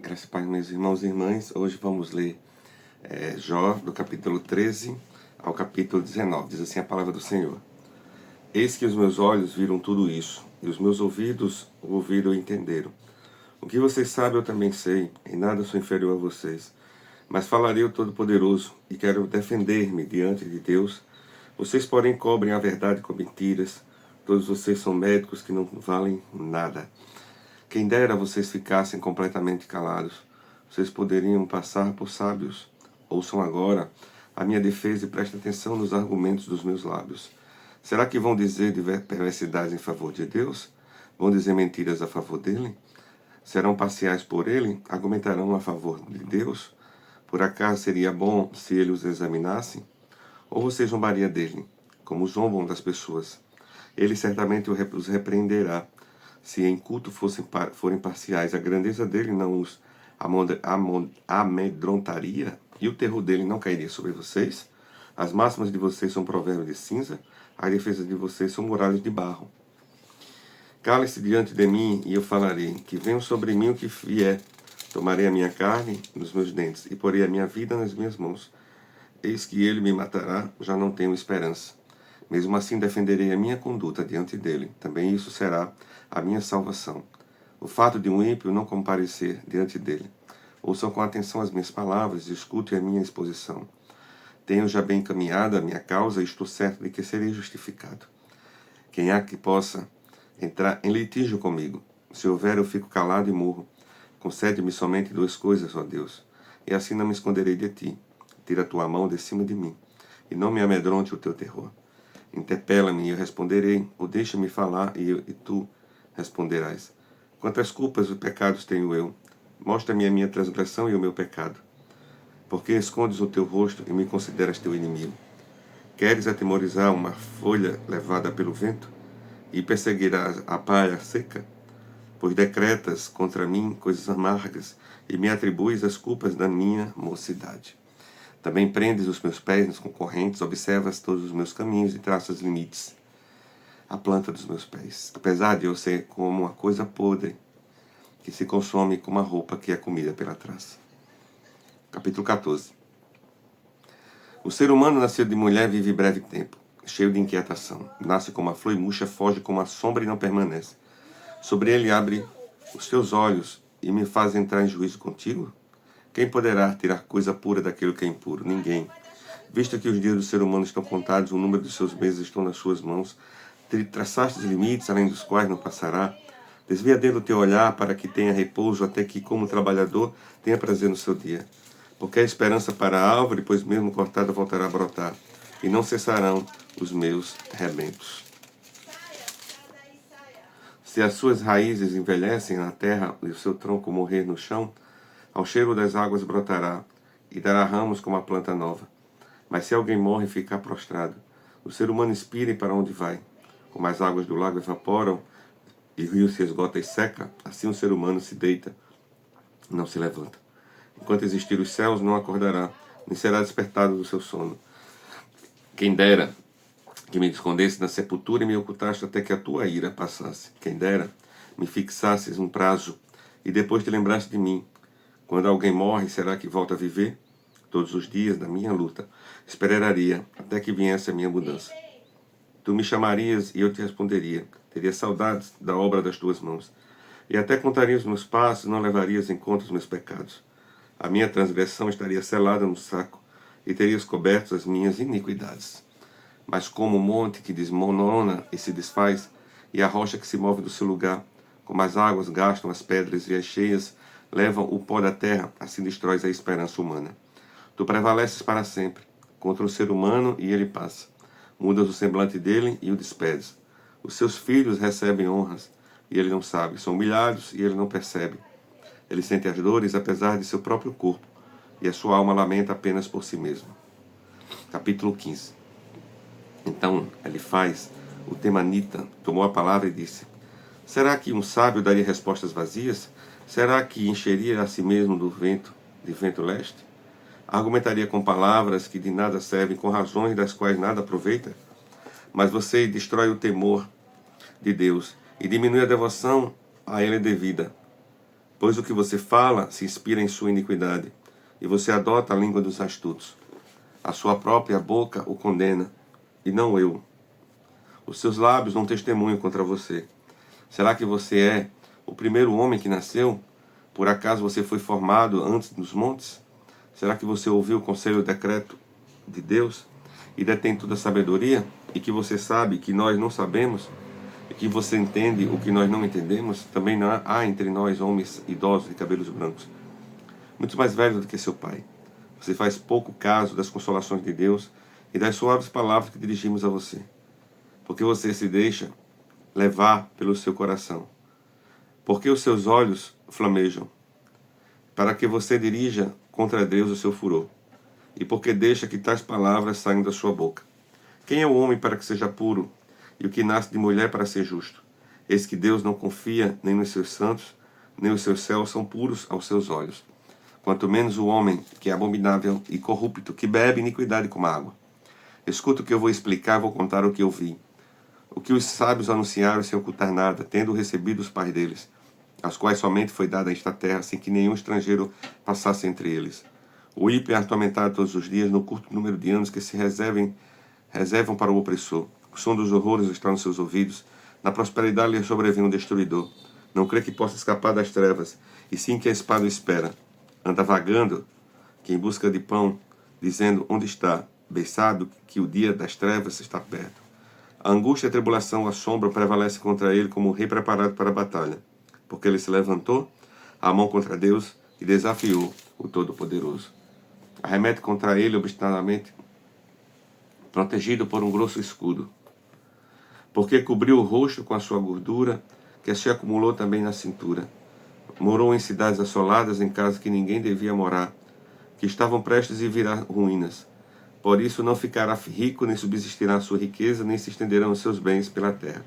Graças a Pai, meus irmãos e irmãs, hoje vamos ler Jó, do capítulo 13 ao capítulo 19. Diz assim a palavra do Senhor: Eis que os meus olhos viram tudo isso, e os meus ouvidos ouviram e entenderam. O que vocês sabem eu também sei, em nada sou inferior a vocês. Mas falarei o Todo-Poderoso, e quero defender-me diante de Deus. Vocês, porém, cobrem a verdade com mentiras. Todos vocês são médicos que não valem nada. Quem dera vocês ficassem completamente calados. Vocês poderiam passar por sábios. Ouçam agora a minha defesa e prestem atenção nos argumentos dos meus lábios. Será que vão dizer perversidades em favor de Deus? Vão dizer mentiras a favor dele? Serão parciais por ele? Argumentarão a favor de Deus? Por acaso seria bom se ele os examinasse? Ou você zombaria dele, como zombam das pessoas? Ele certamente os repreenderá. Se em culto forem parciais, a grandeza dele não os amedrontaria, e o terror dele não cairia sobre vocês? As máximas de vocês são provérbios de cinza, as defesas de vocês são muralhas de barro. Cale-se diante de mim, e eu falarei, que venham sobre mim o que vier. Tomarei a minha carne nos meus dentes, e porei a minha vida nas minhas mãos. Eis que ele me matará, já não tenho esperança. Mesmo assim defenderei a minha conduta diante dele. Também isso será a minha salvação. O fato de um ímpio não comparecer diante dele. Ouçam com atenção as minhas palavras e escutem a minha exposição. Tenho já bem encaminhado a minha causa e estou certo de que serei justificado. Quem há que possa entrar em litígio comigo? Se houver, eu fico calado e morro. Concede-me somente duas coisas, ó Deus, e assim não me esconderei de ti. Tira a tua mão de cima de mim, e não me amedronte o teu terror. Interpela-me e eu responderei, ou deixa-me falar e tu responderás. Quantas culpas e pecados tenho eu? Mostra-me a minha transgressão e o meu pecado. Porque escondes o teu rosto e me consideras teu inimigo? Queres atemorizar uma folha levada pelo vento e perseguirás a palha seca? Pois decretas contra mim coisas amargas e me atribuis as culpas da minha mocidade. Também prendes os meus pés nas concorrentes, observas todos os meus caminhos e traças limites à planta dos meus pés. Apesar de eu ser como uma coisa podre, que se consome como a roupa que é comida pela traça. Capítulo 14. O ser humano nascido de mulher vive breve tempo, cheio de inquietação. Nasce como a flor e murcha, foge como a sombra e não permanece. Sobre ele abre os teus olhos e me faz entrar em juízo contigo? Quem poderá tirar coisa pura daquilo que é impuro? Ninguém. Visto que os dias do ser humano estão contados, o número dos seus meses estão nas suas mãos, traçaste os limites, além dos quais não passará. Desvia dele o teu olhar para que tenha repouso, até que, como trabalhador, tenha prazer no seu dia. Porque a esperança para a árvore, pois mesmo cortada, voltará a brotar, e não cessarão os meus rebentos. Se as suas raízes envelhecem na terra e o seu tronco morrer no chão, ao cheiro das águas brotará, e dará ramos como a planta nova. Mas se alguém morre e ficar prostrado, o ser humano inspira e para onde vai? Como as águas do lago evaporam e o rio se esgota e seca, assim o ser humano se deita, não se levanta. Enquanto existir os céus, não acordará, nem será despertado do seu sono. Quem dera que me escondesse na sepultura e me ocultaste até que a tua ira passasse. Quem dera me fixasses um prazo e depois te lembraste de mim. Quando alguém morre, será que volta a viver? Todos os dias da minha luta esperaria até que viesse a minha mudança. Tu me chamarias e eu te responderia. Teria saudades da obra das tuas mãos. E até contaria os meus passos, não levarias em conta os meus pecados. A minha transgressão estaria selada no saco e terias coberto as minhas iniquidades. Mas como o monte que desmorona e se desfaz, e a rocha que se move do seu lugar, como as águas gastam as pedras e as cheias levam o pó da terra, assim destróis a esperança humana. Tu prevaleces para sempre contra o ser humano e ele passa. Mudas o semblante dele e o despedes. Os seus filhos recebem honras e ele não sabe. São humilhados e ele não percebe. Ele sente as dores apesar de seu próprio corpo e a sua alma lamenta apenas por si mesmo. Capítulo 15. Então Elifaz, o temanita, tomou a palavra e disse: Será que um sábio daria respostas vazias? Será que encheria a si mesmo de vento leste? Argumentaria com palavras que de nada servem, com razões das quais nada aproveita? Mas você destrói o temor de Deus e diminui a devoção a ele devida. Pois o que você fala se inspira em sua iniquidade, e você adota a língua dos astutos. A sua própria boca o condena, e não eu. Os seus lábios não testemunham contra você. Será que você é o primeiro homem que nasceu? Por acaso você foi formado antes dos montes? Será que você ouviu o conselho e o decreto de Deus e detém toda a sabedoria? E que você sabe que nós não sabemos? E que você entende o que nós não entendemos? Também não há entre nós homens idosos de cabelos brancos, muito mais velhos do que seu pai. Você faz pouco caso das consolações de Deus e das suaves palavras que dirigimos a você, porque você se deixa levar pelo seu coração. Porque os seus olhos flamejam, para que você dirija contra Deus o seu furor, e porque deixa que tais palavras saiam da sua boca. Quem é o homem para que seja puro, e o que nasce de mulher para ser justo? Eis que Deus não confia nem nos seus santos, nem os seus céus são puros aos seus olhos. Quanto menos o homem que é abominável e corrupto, que bebe iniquidade como água. Escuta o que eu vou explicar, vou contar o que eu vi. O que os sábios anunciaram sem ocultar nada, tendo recebido os pais deles, aos quais somente foi dada esta terra, sem que nenhum estrangeiro passasse entre eles. O ímpio é atormentado todos os dias, no curto número de anos que se reservam para o opressor. O som dos horrores está nos seus ouvidos, na prosperidade lhe sobrevém um destruidor. Não crê que possa escapar das trevas, e sim que a espada o espera. Anda vagando, que em busca de pão, dizendo onde está, bem sabe que o dia das trevas está perto. A angústia e a tribulação, a sombra, prevalece contra ele como um rei preparado para a batalha, porque ele se levantou, a mão contra Deus, e desafiou o Todo-Poderoso. Arremete contra ele obstinadamente, protegido por um grosso escudo, porque cobriu o rosto com a sua gordura, que se acumulou também na cintura. Morou em cidades assoladas, em casas que ninguém devia morar, que estavam prestes a virar ruínas. Por isso não ficará rico, nem subsistirá a sua riqueza, nem se estenderão os seus bens pela terra.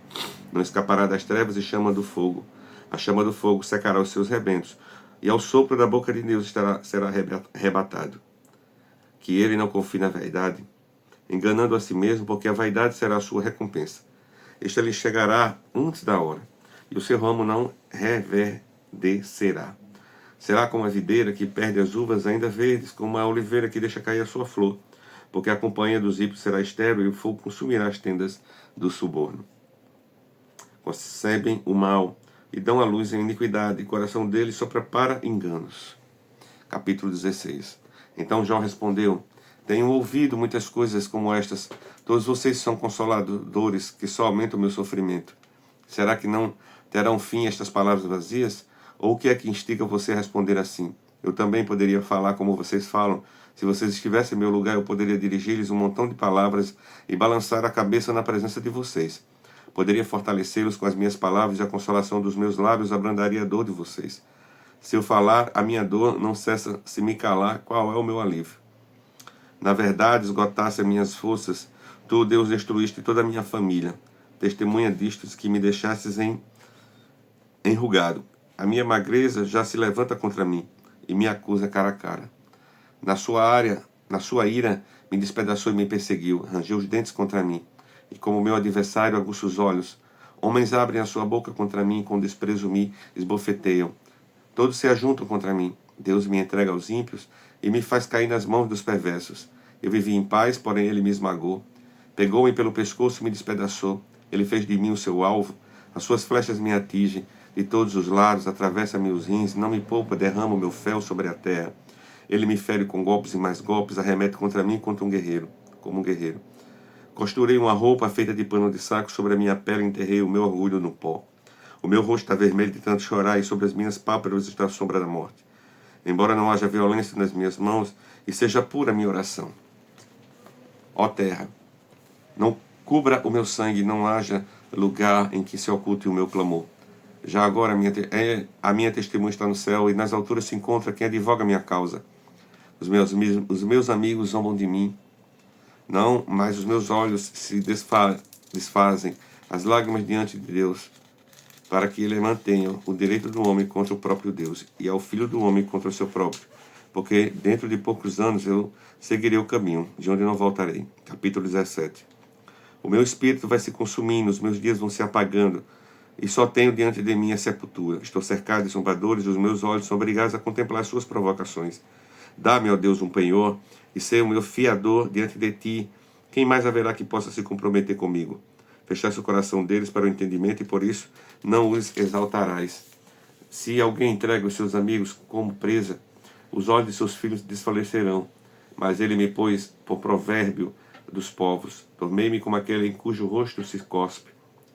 Não escapará das trevas e chama do fogo. A chama do fogo secará os seus rebentos, e ao sopro da boca de Deus será arrebatado. Que ele não confie na verdade, enganando a si mesmo, porque a vaidade será a sua recompensa. Este lhe chegará antes da hora, e o seu ramo não reverdecerá. Será como a videira que perde as uvas ainda verdes, como a oliveira que deixa cair a sua flor, porque a companhia dos ímpios será estéril, e o fogo consumirá as tendas do suborno. Concebem o mal e dão à luz a iniquidade, e o coração deles só prepara enganos. Capítulo 16. Então Jó respondeu: tenho ouvido muitas coisas como estas. Todos vocês são consoladores que só aumentam o meu sofrimento. Será que não terão fim estas palavras vazias? Ou o que é que instiga você a responder assim? Eu também poderia falar como vocês falam. Se vocês estivessem em meu lugar, eu poderia dirigir-lhes um montão de palavras e balançar a cabeça na presença de vocês. Poderia fortalecê-los com as minhas palavras, e a consolação dos meus lábios abrandaria a dor de vocês. Se eu falar, a minha dor não cessa. Se me calar, qual é o meu alívio? Na verdade, esgotasse as minhas forças, tu, Deus, destruíste toda a minha família. Testemunha disto, que me deixastes enrugado. A minha magreza já se levanta contra mim e me acusa cara a cara. Na sua ira, me despedaçou e me perseguiu, rangeu os dentes contra mim. E como meu adversário aguça os olhos, homens abrem a sua boca contra mim e com desprezo me esbofeteiam. Todos se ajuntam contra mim. Deus me entrega aos ímpios e me faz cair nas mãos dos perversos. Eu vivi em paz, porém ele me esmagou. Pegou-me pelo pescoço e me despedaçou. Ele fez de mim o seu alvo. As suas flechas me atingem. De todos os lados, atravessa-me os rins, não me poupa, derrama o meu fel sobre a terra. Ele me fere com golpes e mais golpes, arremete contra mim como um guerreiro. Costurei uma roupa feita de pano de saco sobre a minha pele e enterrei o meu orgulho no pó. O meu rosto está vermelho de tanto chorar e sobre as minhas pálpebras está a sombra da morte. Embora não haja violência nas minhas mãos e seja pura a minha oração. Ó terra, não cubra o meu sangue, não haja lugar em que se oculte o meu clamor. Já agora a minha testemunha está no céu, e nas alturas se encontra quem advoga a minha causa. Os meus amigos zombam de mim. Não, mas os meus olhos se desfazem, as lágrimas diante de Deus, para que ele mantenha o direito do homem contra o próprio Deus, e ao filho do homem contra o seu próprio. Porque dentro de poucos anos eu seguirei o caminho, de onde não voltarei. Capítulo 17. O meu espírito vai se consumindo, os meus dias vão se apagando. e só tenho diante de mim a sepultura. Estou cercado de zombadores, e os meus olhos são obrigados a contemplar suas provocações. Dá-me, ó Deus, um penhor, e seja o meu fiador diante de ti. Quem mais haverá que possa se comprometer comigo? Fechaste o coração deles para o entendimento, e por isso não os exaltarás. Se alguém entrega os seus amigos como presa, os olhos de seus filhos desfalecerão. Mas ele me pôs por provérbio dos povos. Tornei-me como aquele em cujo rosto se cospe.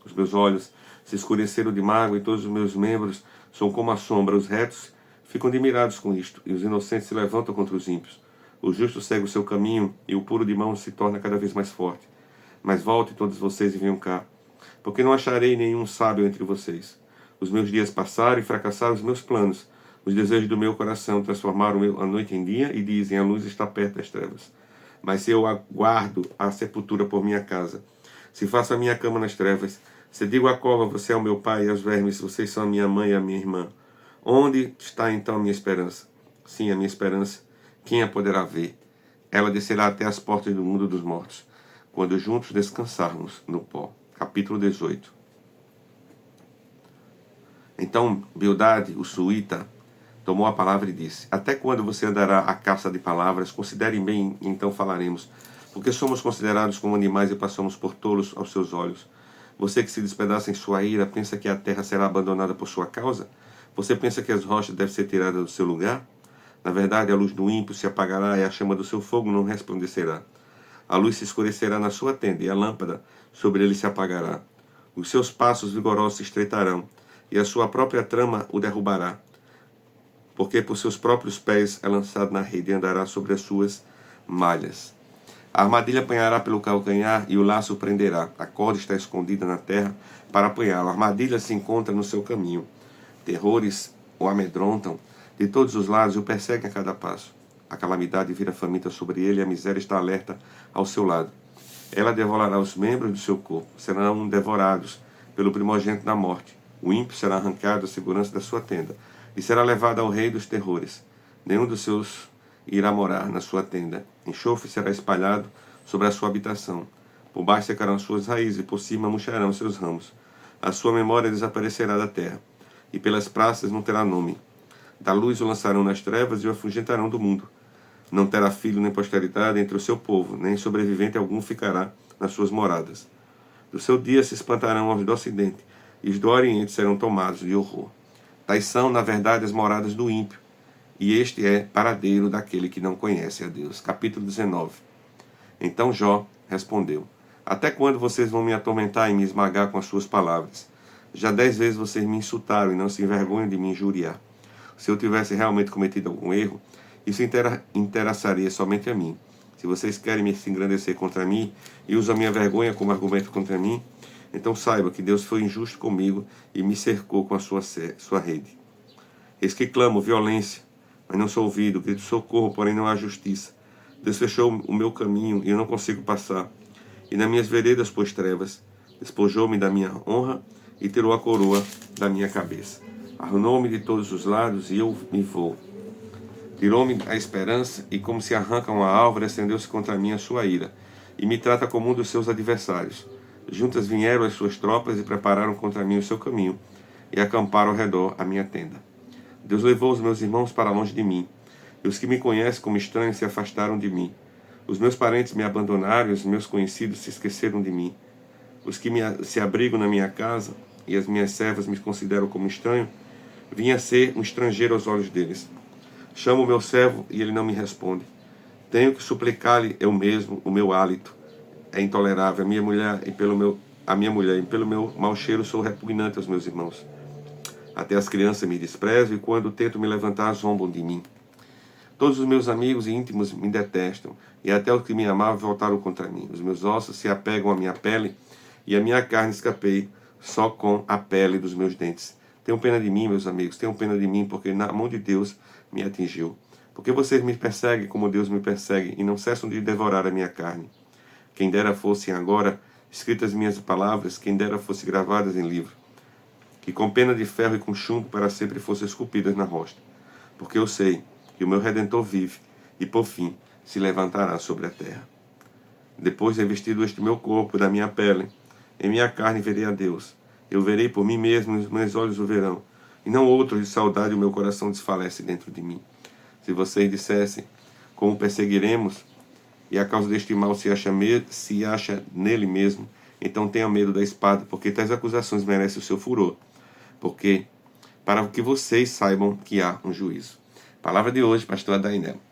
Os meus olhos se escureceram de mágoa e todos os meus membros são como a sombra. Os retos ficam admirados com isto, e os inocentes se levantam contra os ímpios. O justo segue o seu caminho, e o puro de mão se torna cada vez mais forte. Mas voltem todos vocês e venham cá, porque não acharei nenhum sábio entre vocês. Os meus dias passaram e fracassaram os meus planos. Os desejos do meu coração transformaram a noite em dia e dizem: a luz está perto das trevas. Mas se eu aguardo a sepultura por minha casa, se faço a minha cama nas trevas, se digo à cova, você é o meu pai, e aos vermes, vocês são a minha mãe e a minha irmã, onde está então a minha esperança? Sim, a minha esperança, quem a poderá ver? Ela descerá até as portas do mundo dos mortos, quando juntos descansarmos no pó. Capítulo 18. Então Bildade, o suíta, tomou a palavra e disse: até quando você andará à caça de palavras? Considerem bem, então falaremos. Porque somos considerados como animais e passamos por tolos aos seus olhos. Você que se despedaça em sua ira, pensa que a terra será abandonada por sua causa? Você pensa que as rochas devem ser tiradas do seu lugar? Na verdade, a luz do ímpio se apagará e a chama do seu fogo não resplandecerá. A luz se escurecerá na sua tenda e a lâmpada sobre ele se apagará. Os seus passos vigorosos se estreitarão e a sua própria trama o derrubará. Porque por seus próprios pés é lançado na rede e andará sobre as suas malhas. A armadilha apanhará pelo calcanhar e o laço o prenderá. A corda está escondida na terra para apanhá-lo. A armadilha se encontra no seu caminho. Terrores o amedrontam de todos os lados e o perseguem a cada passo. A calamidade vira faminta sobre ele e a miséria está alerta ao seu lado. Ela devorará os membros do seu corpo. Serão devorados pelo primogênito da morte. O ímpio será arrancado da segurança da sua tenda e será levado ao rei dos terrores. Nenhum dos seus irá morar na sua tenda. Enxofre será espalhado sobre a sua habitação. Por baixo secarão suas raízes e por cima murcharão seus ramos. A sua memória desaparecerá da terra e pelas praças não terá nome. Da luz o lançarão nas trevas e o afugentarão do mundo. Não terá filho nem posteridade entre o seu povo, nem sobrevivente algum ficará nas suas moradas. Do seu dia se espantarão os do ocidente, e os do oriente serão tomados de horror. Tais são, na verdade, as moradas do ímpio, e este é paradeiro daquele que não conhece a Deus. Capítulo 19. Então Jó respondeu: até quando vocês vão me atormentar e me esmagar com as suas palavras? Já 10 vezes vocês me insultaram e não se envergonham de me injuriar. Se eu tivesse realmente cometido algum erro, isso interessaria somente a mim. Se vocês querem se engrandecer contra mim e usam a minha vergonha como argumento contra mim, então saiba que Deus foi injusto comigo e me cercou com a sua rede. Eis que clamo violência, mas não sou ouvido, grito socorro, porém não há justiça. Deus fechou o meu caminho e eu não consigo passar. E nas minhas veredas pôs trevas. Despojou-me da minha honra e tirou a coroa da minha cabeça. Arruinou-me de todos os lados e eu me vou. Tirou-me a esperança e, como se arranca uma árvore, acendeu-se contra mim a sua ira, e me trata como um dos seus adversários. Juntas vieram as suas tropas e prepararam contra mim o seu caminho, e acamparam ao redor a minha tenda. Deus levou os meus irmãos para longe de mim, e os que me conhecem como estranho se afastaram de mim. Os meus parentes me abandonaram e os meus conhecidos se esqueceram de mim. Os que se abrigam na minha casa e as minhas servas me consideram como estranho, vim a ser um estrangeiro aos olhos deles. Chamo o meu servo e ele não me responde. Tenho que suplicar-lhe eu mesmo, o meu hálito é intolerável, a minha mulher e pelo meu mau cheiro sou repugnante aos meus irmãos. Até as crianças me desprezam e quando tento me levantar zombam de mim. Todos os meus amigos e íntimos me detestam e até os que me amavam voltaram contra mim. Os meus ossos se apegam à minha pele e a minha carne escapei só com a pele dos meus dentes. Tenham pena de mim, meus amigos, tenham pena de mim, porque na mão de Deus me atingiu. Porque vocês me perseguem como Deus me persegue e não cessam de devorar a minha carne. Quem dera fossem agora escritas minhas palavras, quem dera fossem gravadas em livro, que com pena de ferro e com chumbo para sempre fossem esculpidas na rocha. Porque eu sei que o meu Redentor vive e por fim se levantará sobre a terra. Depois de revestido este meu corpo da minha pele, em minha carne verei a Deus. Eu verei por mim mesmo, e os meus olhos o verão. E não outros de saudade, o meu coração desfalece dentro de mim. Se vocês dissessem, como perseguiremos, e a causa deste mal se acha nele mesmo, então tenha medo da espada, porque tais acusações merecem o seu furor. Porque, para que vocês saibam que há um juízo. Palavra de hoje, pastor Adainel.